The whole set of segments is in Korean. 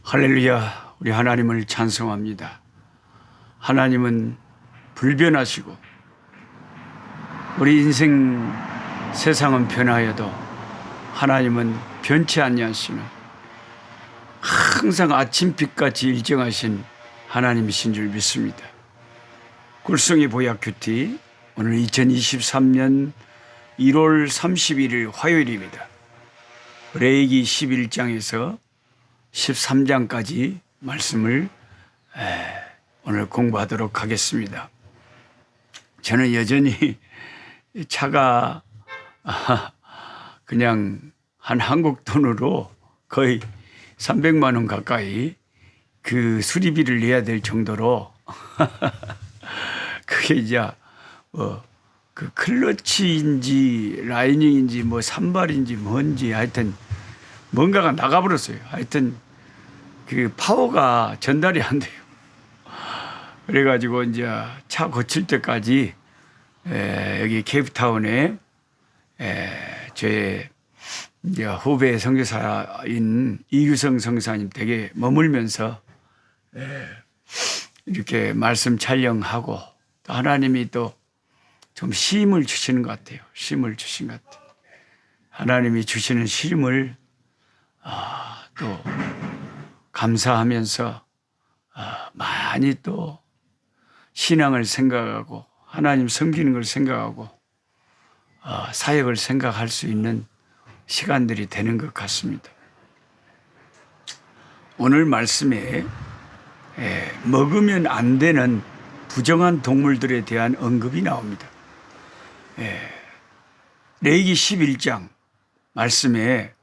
할렐루야, 우리 하나님을 찬송합니다. 하나님은 불변하시고 우리 인생 세상은 변하여도 하나님은 변치 아니하시는 항상 아침빛같이 일정하신 하나님이신 줄 믿습니다. 굴성이 보약 큐티, 오늘 2023년 1월 31일 화요일입니다. 레위기 11장에서 13장까지 말씀을 오늘 공부하도록 하겠습니다. 저는 여전히 차가 그냥 한 한국 돈으로 거의 300만 원 가까이 그 수리비를 내야 될 정도로 그게 이제 그 클러치인지 라이닝인지 뭐 산발인지 뭔지 하여튼 뭔가가 나가버렸어요. 하여튼 그 파워가 전달이 안 돼요. 그래가지고 이제 차 고칠 때까지 여기 케이프타운에 제 이제 후배 선교사인 이규성 선교사님 댁에 머물면서 이렇게 말씀 촬영하고 또 하나님이 또 좀 쉼을 주시는 것 같아요. 쉼을 주신 것 같아요. 하나님이 주시는 쉼을 또 감사하면서 많이 또 신앙을 생각하고 하나님 섬기는 걸 생각하고 사역을 생각할 수 있는 시간들이 되는 것 같습니다. 오늘 말씀에 먹으면 안 되는 부정한 동물들에 대한 언급이 나옵니다. 레위기 11장 말씀에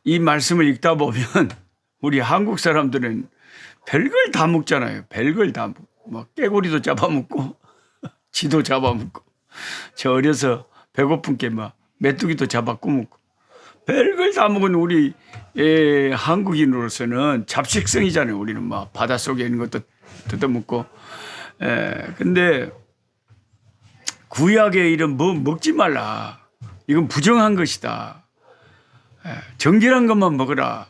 이 말씀을 읽다 보면 우리 한국 사람들은 별걸 다 먹잖아요. 별걸 다 먹고 뭐 깨구리도 잡아먹고 쥐도 잡아먹고 저 어려서 배고픈 게 막 메뚜기도 잡아 구먹고 별걸 다 먹은 우리 한국인으로서는 잡식성이잖아요. 우리는 막 바닷속에 있는 것도 뜯어먹고 근데 구약에 이런 뭐 먹지 말라. 이건 부정한 것이다. 정결한 것만 먹어라.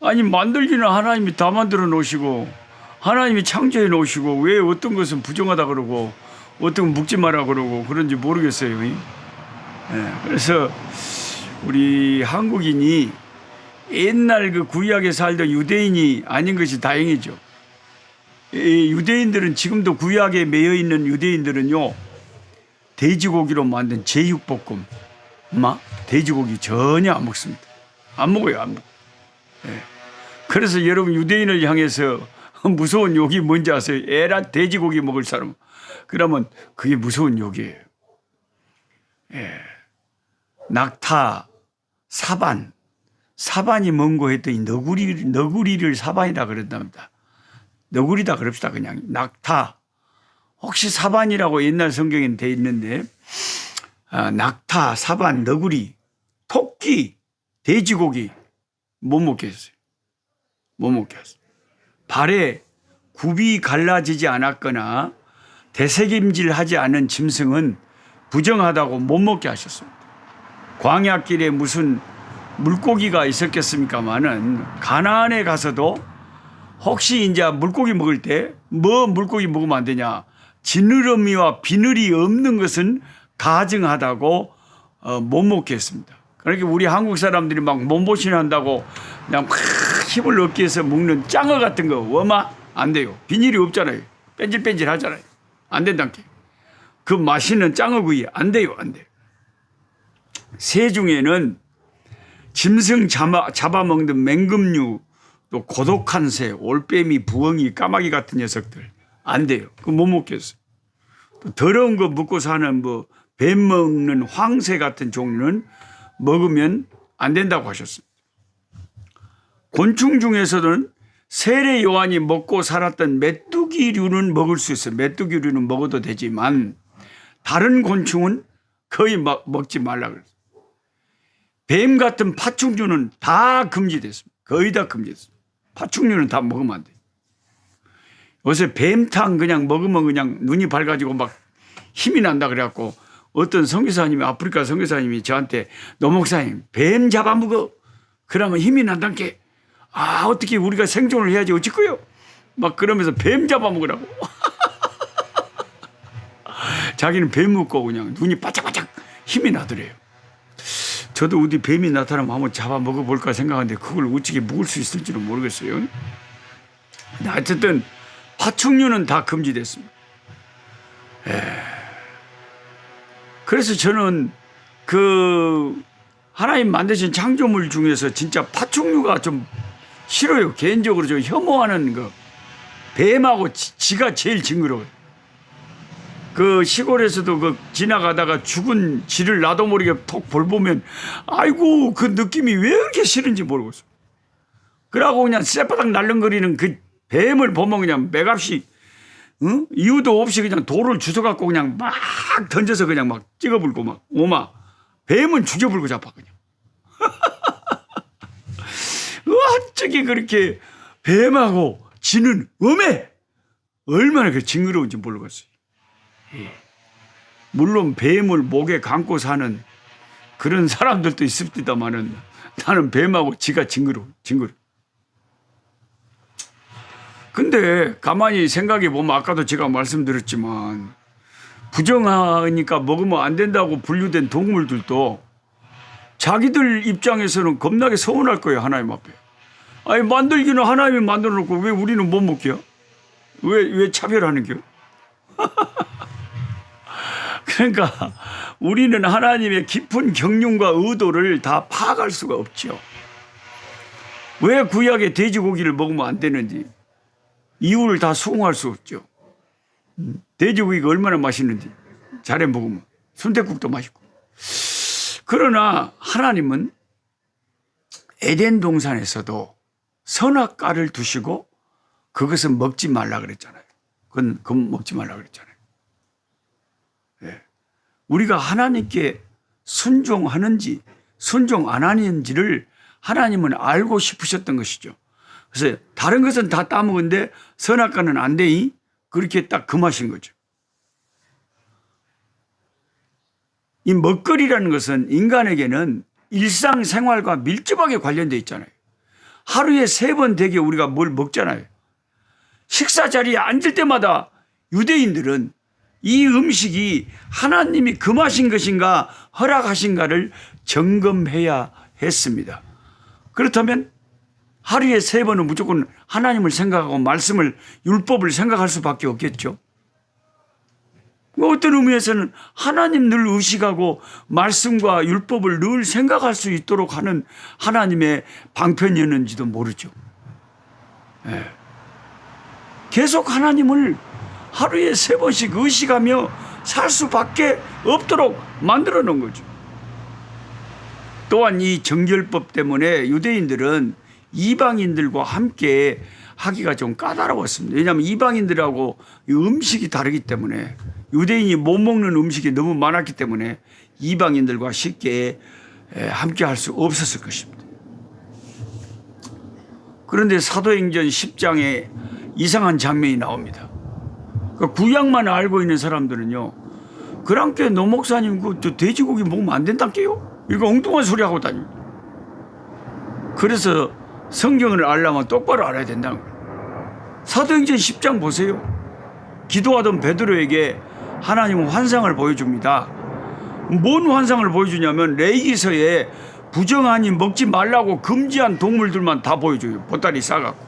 아니 만들기는 하나님이 다 만들어 놓으시고 하나님이 창조해 놓으시고 왜 어떤 것은 부정하다 그러고 어떤 건 먹지 마라 그러고 그런지 모르겠어요. 그래서 우리 한국인이 옛날 그 구약에 살던 유대인이 아닌 것이 다행이죠. 유대인들은 지금도 구약에 매여 있는 유대인들은요 돼지고기로 만든 제육볶음 돼지고기 전혀 안 먹습니다. 안 먹어요. 안 먹어. 그래서 여러분 유대인을 향해서 무서운 욕이 뭔지 아세요? 에라 돼지고기 먹을 사람. 그러면 그게 무서운 욕이에요. 낙타, 사반이 뭔고 했더니 너구리를 사반이라 그랬답니다. 너구리다 그럽시다 그냥. 낙타. 혹시 사반이라고 옛날 성경에 돼 있는데 낙타, 사반, 너구리, 토끼, 돼지고기 못 먹겠어요. 못 먹겠어요. 발에 굽이 갈라지지 않았거나 대세김질하지 않은 짐승은 부정하다고 못 먹게 하셨습니다. 광야길에 무슨 물고기가 있었겠습니까마는 가나안에 가서도 혹시 이제 물고기 먹을 때 뭐 물고기 먹으면 안 되냐? 지느러미와 비늘이 없는 것은 가증하다고 못 먹게 했습니다. 그러니까 우리 한국 사람들이 막 몸보신한다고 그냥 막 힘을 얻기 위해서 먹는 짱어 같은 거 워마 안 돼요. 비닐이 없잖아요. 뺀질뺀질 하잖아요. 안 된다니까. 그 맛있는 짱어구이 안 돼요. 안 돼요. 새 중에는 짐승 잡아먹는 맹금류 또 고독한 새, 올빼미, 부엉이, 까마귀 같은 녀석들 안 돼요. 그거 못 먹겠어요. 또 더러운 거 먹고 사는 뭐 뱀 먹는 황새 같은 종류는 먹으면 안 된다고 하셨습니다. 곤충 중에서는 세례 요한이 먹고 살았던 메뚜기류는 먹을 수 있어요. 메뚜기류는 먹어도 되지만 다른 곤충은 거의 먹지 말라 그랬어요. 뱀 같은 파충류는 다 금지됐습니다. 거의 다 금지됐습니다. 파충류는 다 먹으면 안 돼요. 요새 뱀탕 그냥 먹으면 그냥 눈이 밝아지고 막 힘이 난다 그래갖고 어떤 선교사님이 아프리카 선교사님이 저한테 노 목사님 뱀 잡아먹어 그러면 힘이 난단께 아, 어떻게 우리가 생존을 해야지 어찌고요? 막 그러면서 뱀 잡아먹으라고. 자기는 뱀 먹고 그냥 눈이 바짝바짝 힘이 나더래요. 저도 어디 뱀이 나타나면 한번 잡아먹어볼까 생각하는데 그걸 어떻게 먹을 수 있을지는 모르겠어요. 근데 어쨌든 파충류는 다 금지됐습니다. 그래서 저는 그 하나님 만드신 창조물 중에서 진짜 파충류가 좀 싫어요. 개인적으로 저 혐오하는 거. 뱀하고 지가 제일 징그러워요. 그 시골에서도 그 지나가다가 죽은 쥐를 나도 모르게 톡 볼보면 아이고 그 느낌이 왜 이렇게 싫은지 모르겠어. 그러고 그냥 쌔바닥 날름거리는 그 뱀을 보면 그냥 맥없이 응? 이유도 없이 그냥 돌을 주워갖고 그냥 막 던져서 그냥 막 찍어불고 막 오마 뱀은 죽여불고 잡아 그냥. 어쩌게 그렇게 뱀하고 쥐는 음해 얼마나 그 징그러운지 모르겠어요. 예. 물론 뱀을 목에 감고 사는 그런 사람들도 있습니다만은 나는 뱀하고 쥐가 징그러워. 근데 가만히 생각해 보면 아까도 제가 말씀드렸지만 부정하니까 먹으면 안 된다고 분류된 동물들도 자기들 입장에서는 겁나게 서운할 거예요. 하나님 앞에. 아니 만들기는 하나님이 만들어 놓고 왜 우리는 못 먹게요? 왜 차별하는 게요? 그러니까 우리는 하나님의 깊은 경륜과 의도를 다 파악할 수가 없죠. 왜 구약의 돼지고기를 먹으면 안 되는지 이유를 다 수긍할 수 없죠. 돼지고기가 얼마나 맛있는지 잘해 먹으면 순댓국도 맛있고. 그러나 하나님은 에덴 동산에서도 선악과를 두시고 그것은 먹지 말라 그랬잖아요. 그건 먹지 말라 그랬잖아요. 네. 우리가 하나님께 순종하는지 순종 안 하는지를 하나님은 알고 싶으셨던 것이죠. 그래서 다른 것은 다 따먹은데 선악과는 안 되니 그렇게 딱 금하신 거죠. 이 먹거리라는 것은 인간에게는 일상생활과 밀접하게 관련되어 있잖아요. 하루에 3번 되게 우리가 뭘 먹잖아요. 식사 자리에 앉을 때마다 유대인들은 이 음식이 하나님이 금하신 것인가 허락하신가를 점검해야 했습니다. 그렇다면 하루에 3번은 무조건 하나님을 생각하고 말씀을 율법을 생각할 수밖에 없겠죠. 어떤 의미에서는 하나님 늘 의식하고 말씀과 율법을 늘 생각할 수 있도록 하는 하나님의 방편이었는지도 모르죠. 네. 계속 하나님을 하루에 3번씩 의식하며 살 수밖에 없도록 만들어 놓은 거죠. 또한 이 정결법 때문에 유대인들은 이방인들과 함께 하기가 좀 까다로웠습니다. 왜냐하면 이방인들하고 음식이 다르기 때문에 유대인이 못 먹는 음식이 너무 많았기 때문에 이방인들과 쉽게 함께 할 수 없었을 것입니다. 그런데 사도행전 10장에 이상한 장면이 나옵니다. 그 구약만 알고 있는 사람들은요, 그랑께 노 목사님 그 돼지고기 먹으면 안 된다게요? 이거 엉뚱한 소리 하고 다닙니다. 그래서 성경을 알려면 똑바로 알아야 된다는 거예요. 사도행전 10장 보세요. 기도하던 베드로에게 하나님은 환상을 보여줍니다. 뭔 환상을 보여주냐면 레위기서에 부정하니 먹지 말라고 금지한 동물들만 다 보여줘요. 보따리 싸갖고.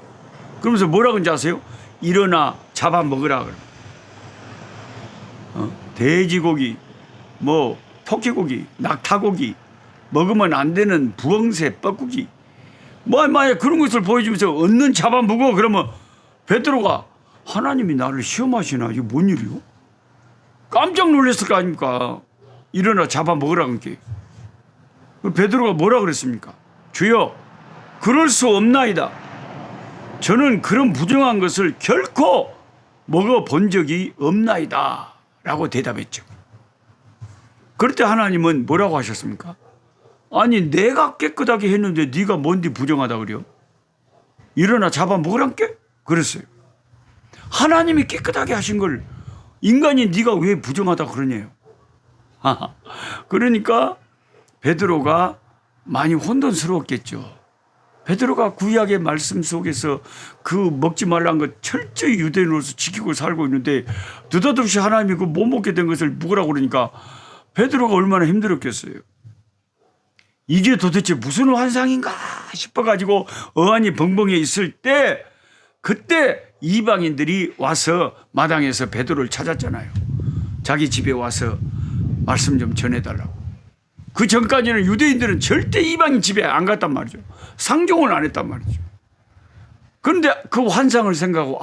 그러면서 뭐라 그런지 아세요? 일어나 잡아먹으라. 돼지고기, 뭐 토끼고기, 낙타고기, 먹으면 안 되는 부엉새, 뻐꾸기, 만약 그런 것을 보여주면서 얻는 잡아먹어. 그러면 베드로가 하나님이 나를 시험하시나? 이게 뭔 일이요? 깜짝 놀랐을 거 아닙니까? 일어나 잡아먹으라는 게. 베드로가 뭐라 그랬습니까? 주여, 그럴 수 없나이다. 저는 그런 부정한 것을 결코 먹어본 적이 없나이다 라고 대답했죠. 그럴 때 하나님은 뭐라고 하셨습니까? 아니 내가 깨끗하게 했는데 네가 뭔데 부정하다 그래요? 일어나 잡아먹으란께? 그랬어요. 하나님이 깨끗하게 하신 걸 인간인 네가 왜 부정하다 그러냐요. 그러니까 베드로가 많이 혼돈스러웠겠죠. 베드로가 구약의 말씀 속에서 그 먹지 말라는 것 철저히 유대인으로서 지키고 살고 있는데 느닷없이 하나님이 그 못 먹게 된 것을 먹으라고 그러니까 베드로가 얼마나 힘들었겠어요. 이게 도대체 무슨 환상인가 싶어가지고 어안이 벙벙해 있을 때 그때 이방인들이 와서 마당에서 베드로를 찾았잖아요. 자기 집에 와서 말씀 좀 전해달라고. 그 전까지는 유대인들은 절대 이방인 집에 안 갔단 말이죠. 상종을 안 했단 말이죠. 그런데 그 환상을 생각하고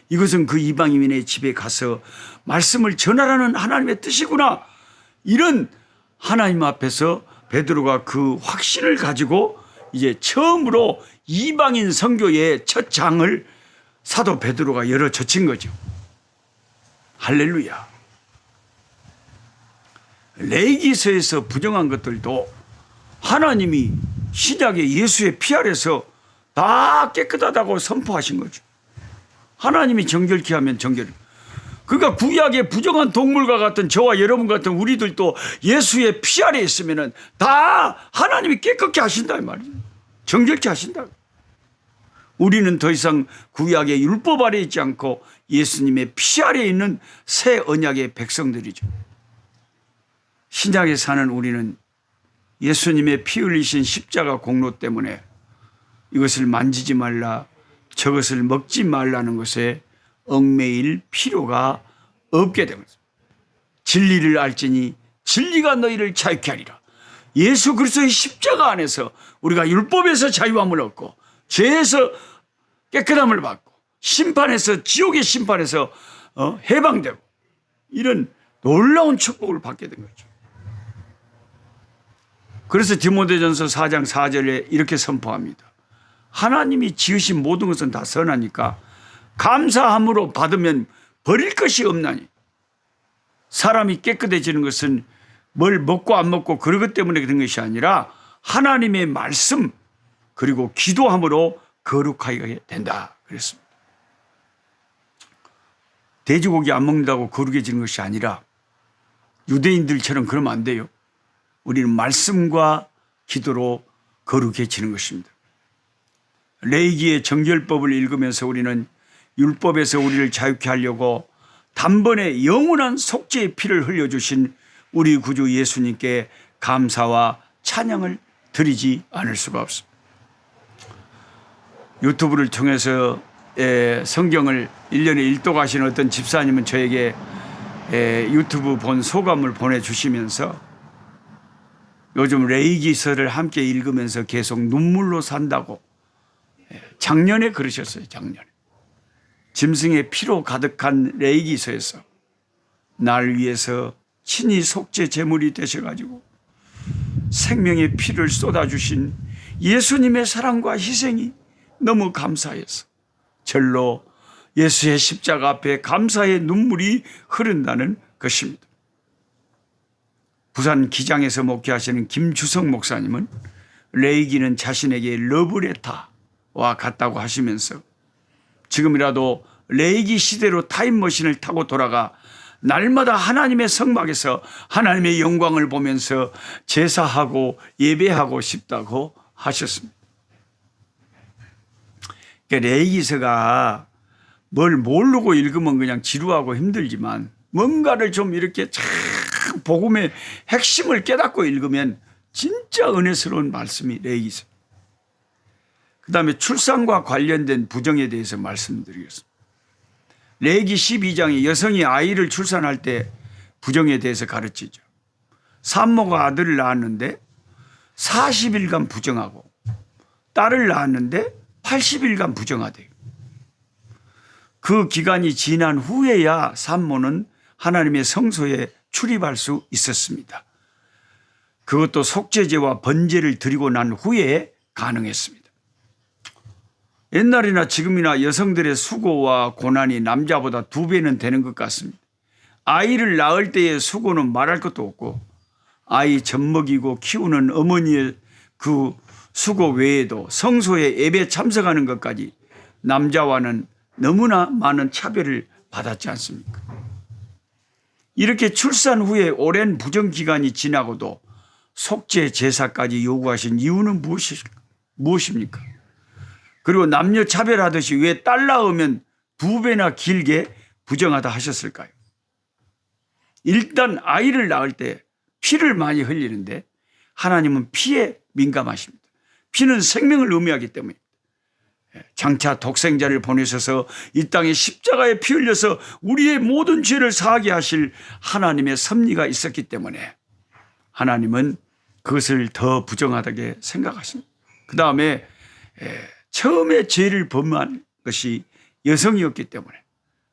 이것은 그 이방인의 집에 가서 말씀을 전하라는 하나님의 뜻이구나. 이런 하나님 앞에서 베드로가 그 확신을 가지고 이제 처음으로 이방인 선교의 첫 장을 사도 베드로가 열어 젖힌 거죠. 할렐루야. 레위기서에서 부정한 것들도 하나님이 신약의 예수의 피 아래서 다 깨끗하다고 선포하신 거죠. 하나님이 정결케 하면 정결. 그러니까 구약의 부정한 동물과 같은 저와 여러분 같은 우리들도 예수의 피 아래 있으면 다 하나님이 깨끗게 하신다 이 말이에요. 정결케 하신다. 우리는 더 이상 구약의 율법 아래 있지 않고 예수님의 피 아래 있는 새 언약의 백성들이죠. 신약에 사는 우리는 예수님의 피 흘리신 십자가 공로 때문에 이것을 만지지 말라, 저것을 먹지 말라는 것에 얽매일 필요가 없게 된 거죠. 진리를 알지니 진리가 너희를 자유케 하리라. 예수 그리스도의 십자가 안에서 우리가 율법에서 자유함을 얻고 죄에서 깨끗함을 받고 심판에서 지옥의 심판에서 해방되고 이런 놀라운 축복을 받게 된 거죠. 그래서 디모데전서 4장 4절에 이렇게 선포합니다. 하나님이 지으신 모든 것은 다 선하니까 감사함으로 받으면 버릴 것이 없나니. 사람이 깨끗해지는 것은 뭘 먹고 안 먹고 그런 것 때문에 그런 것이 아니라 하나님의 말씀 그리고 기도함으로 거룩하게 된다 그랬습니다. 돼지고기 안 먹는다고 거룩해지는 것이 아니라 유대인들처럼 그러면 안 돼요. 우리는 말씀과 기도로 거룩해지는 것입니다. 레위기의 정결법을 읽으면서 우리는 율법에서 우리를 자유케 하려고 단번에 영원한 속죄의 피를 흘려주신 우리 구주 예수님께 감사와 찬양을 드리지 않을 수가 없습니다. 유튜브를 통해서 성경을 1년에 일독하시는 어떤 집사님은 저에게 유튜브 본 소감을 보내주시면서 요즘 레위기서를 함께 읽으면서 계속 눈물로 산다고 작년에 그러셨어요. 작년에. 짐승의 피로 가득한 레위기서에서 날 위해서 친히 속죄 제물이 되셔가지고 생명의 피를 쏟아주신 예수님의 사랑과 희생이 너무 감사해서 절로 예수의 십자가 앞에 감사의 눈물이 흐른다는 것입니다. 부산 기장에서 목회하시는 김주성 목사님은 레위기는 자신에게 러브레터와 같다고 하시면서 지금이라도 레위기 시대로 타임머신을 타고 돌아가 날마다 하나님의 성막에서 하나님의 영광을 보면서 제사하고 예배하고 싶다고 하셨습니다. 그러니까 레위기서가 뭘 모르고 읽으면 그냥 지루하고 힘들지만 뭔가를 좀 이렇게 참 복음의 핵심을 깨닫고 읽으면 진짜 은혜스러운 말씀이 레위기서. 그 다음에 출산과 관련된 부정에 대해서 말씀드리겠습니다. 레위기 12장에 여성이 아이를 출산할 때 부정에 대해서 가르치죠. 산모가 아들을 낳았는데 40일간 부정하고 딸을 낳았는데 80일간 부정하대요. 그 기간이 지난 후에야 산모는 하나님의 성소에 출입할 수 있었습니다. 그것도 속죄제와 번제를 드리고 난 후에 가능했습니다. 옛날이나 지금이나 여성들의 수고와 고난이 남자보다 2배는 되는 것 같습니다. 아이를 낳을 때의 수고는 말할 것도 없고 아이 젖먹이고 키우는 어머니의 그 수고 외에도 성소에 예배 참석하는 것까지 남자와는 너무나 많은 차별을 받았지 않습니까? 이렇게 출산 후에 오랜 부정기간이 지나고도 속죄 제사까지 요구하신 이유는 무엇일까? 무엇입니까? 그리고 남녀 차별하듯이 왜 딸 낳으면 2배나 길게 부정하다 하셨을까요? 일단 아이를 낳을 때 피를 많이 흘리는데 하나님은 피에 민감하십니다. 피는 생명을 의미하기 때문에 장차 독생자를 보내셔서 이 땅에 십자가에 피 흘려서 우리의 모든 죄를 사하게 하실 하나님의 섭리가 있었기 때문에 하나님은 그것을 더 부정하다게 생각하십니다. 그 다음에 처음에 죄를 범한 것이 여성이었기 때문에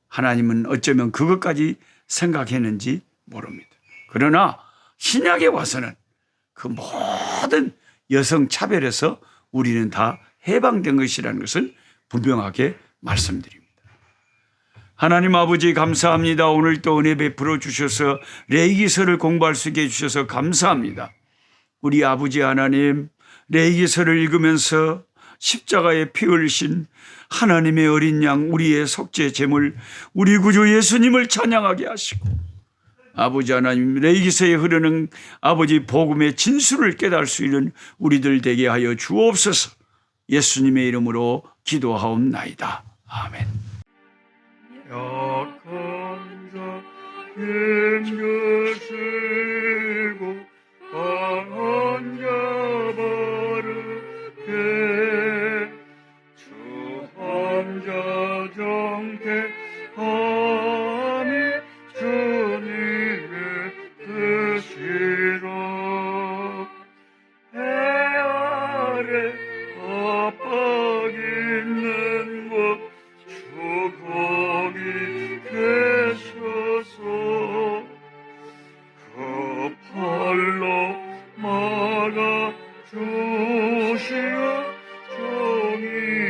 하나님은 어쩌면 그것까지 생각했는지 모릅니다. 그러나 신약에 와서는 그 모든 여성 차별에서 우리는 다 해방된 것이라는 것을 분명하게 말씀드립니다. 하나님 아버지 감사합니다. 오늘 또 은혜 베풀어 주셔서 레위기서를 공부할 수 있게 해주셔서 감사합니다. 우리 아버지 하나님, 레위기서를 읽으면서 십자가에 피 흘리신 하나님의 어린 양, 우리의 속죄 제물, 우리 구주 예수님을 찬양하게 하시고 아버지 하나님, 레위기서에 흐르는 아버지 복음의 진수를 깨달을 수 있는 우리들 되게 하여 주옵소서. 예수님의 이름으로 기도하옵나이다. 아멘. 약한 자 힘주시고 강한 자